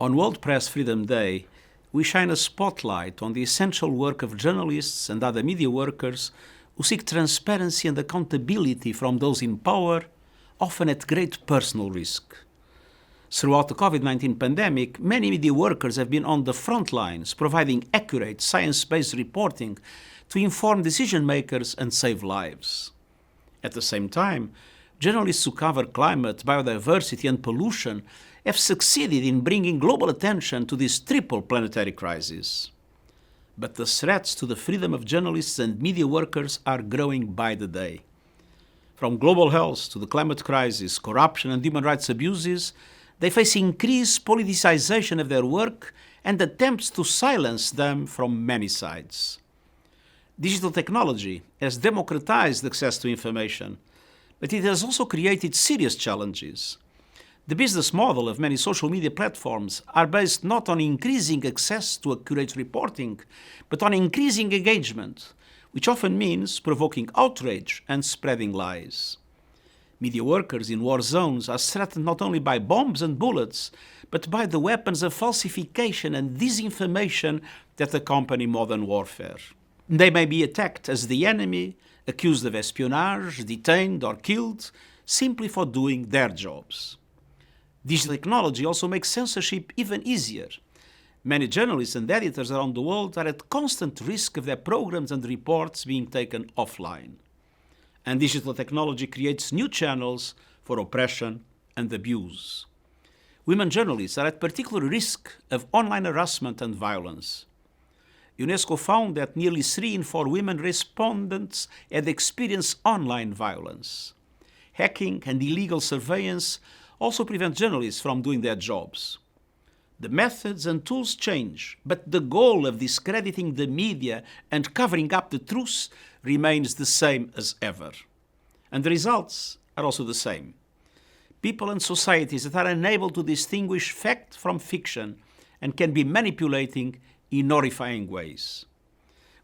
On World Press Freedom Day, we shine a spotlight on the essential work of journalists and other media workers who seek transparency and accountability from those in power, often at great personal risk. Throughout the COVID-19 pandemic, many media workers have been on the front lines, providing accurate, science-based reporting to inform decision makers and save lives. At the same time, journalists who cover climate, biodiversity, and pollution have succeeded in bringing global attention to this triple planetary crisis. But the threats to the freedom of journalists and media workers are growing by the day. From global health to the climate crisis, corruption, and human rights abuses, they face increased politicization of their work and attempts to silence them from many sides. Digital technology has democratized access to information, but it has also created serious challenges. The business model of many social media platforms are based not on increasing access to accurate reporting, but on increasing engagement, which often means provoking outrage and spreading lies. Media workers in war zones are threatened not only by bombs and bullets, but by the weapons of falsification and disinformation that accompany modern warfare. They may be attacked as the enemy, accused of espionage, detained or killed, simply for doing their jobs. Digital technology also makes censorship even easier. Many journalists and editors around the world are at constant risk of their programs and reports being taken offline. And digital technology creates new channels for oppression and abuse. Women journalists are at particular risk of online harassment and violence. UNESCO found that nearly 3 in 4 women respondents had experienced online violence. Hacking and illegal surveillance also prevent journalists from doing their jobs. The methods and tools change, but the goal of discrediting the media and covering up the truth remains the same as ever. And the results are also the same. People and societies that are unable to distinguish fact from fiction and can be manipulating in horrifying ways.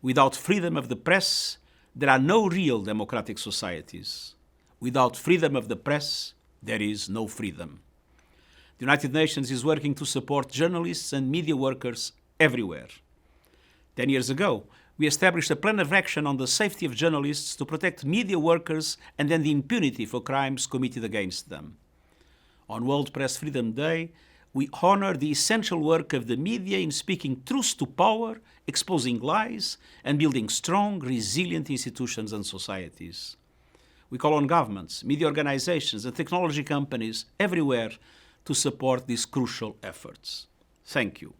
Without freedom of the press, there are no real democratic societies. Without freedom of the press, there is no freedom. The United Nations is working to support journalists and media workers everywhere. 10 years ago, we established a plan of action on the safety of journalists to protect media workers and end the impunity for crimes committed against them. On World Press Freedom Day, we honor the essential work of the media in speaking truth to power, exposing lies, and building strong, resilient institutions and societies. We call on governments, media organizations, and technology companies everywhere to support these crucial efforts. Thank you.